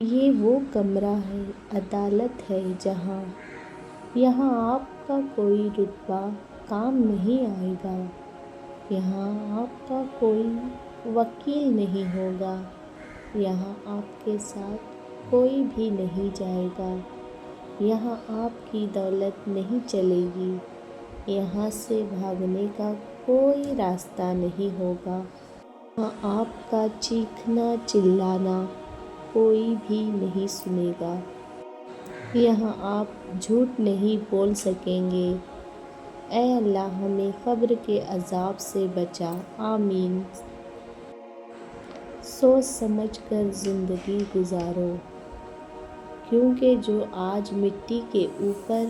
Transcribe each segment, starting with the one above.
یہ وہ کمرہ ہے عدالت ہے جہاں، یہاں آپ کا کوئی رتبہ کام نہیں آئے گا، یہاں آپ کا کوئی وکیل نہیں ہوگا، یہاں آپ کے ساتھ کوئی بھی نہیں جائے گا، یہاں آپ کی دولت نہیں چلے گی، یہاں سے بھاگنے کا کوئی راستہ نہیں ہوگا، یہاں آپ کا چیخنا چلانا کوئی بھی نہیں سنے گا، یہاں آپ جھوٹ نہیں بول سکیں گے۔ اے اللہ ہمیں قبر کے عذاب سے بچا، آمین۔ سوچ سمجھ کر زندگی گزارو، کیونکہ جو آج مٹی کے اوپر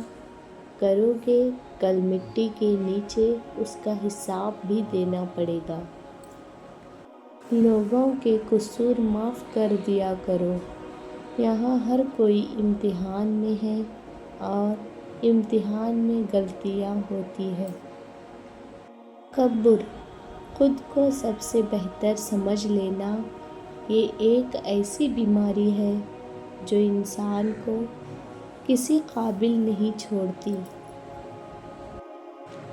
کرو گے کل مٹی کے نیچے اس کا حساب بھی دینا پڑے گا۔ لوگوں کے قصور معاف کر دیا کرو، یہاں ہر کوئی امتحان میں ہے اور امتحان میں غلطیاں ہوتی ہیں۔ تکبر، خود کو سب سے بہتر سمجھ لینا، یہ ایک ایسی بیماری ہے جو انسان کو کسی قابل نہیں چھوڑتی۔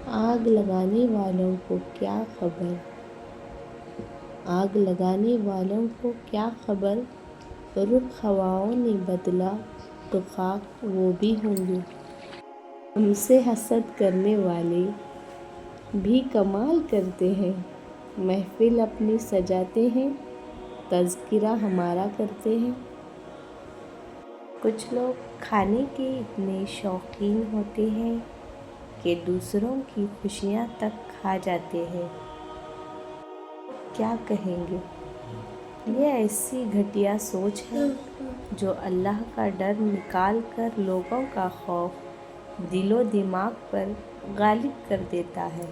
آگ لگانے والوں کو کیا خبر، آگ لگانے والوں کو کیا خبر، رخ ہواؤں نے بدلا تو خاک وہ بھی ہوں گے۔ ہم سے حسد کرنے والے بھی کمال کرتے ہیں، محفل اپنی سجاتے ہیں، تذکرہ ہمارا کرتے ہیں۔ کچھ لوگ کھانے کے اتنے شوقین ہوتے ہیں کہ دوسروں کی خوشیاں تک کھا جاتے ہیں۔ کیا کہیں گے؟ یہ ایسی گھٹیا سوچ ہے جو اللہ کا ڈر نکال کر لوگوں کا خوف دل و دماغ پر غالب کر دیتا ہے۔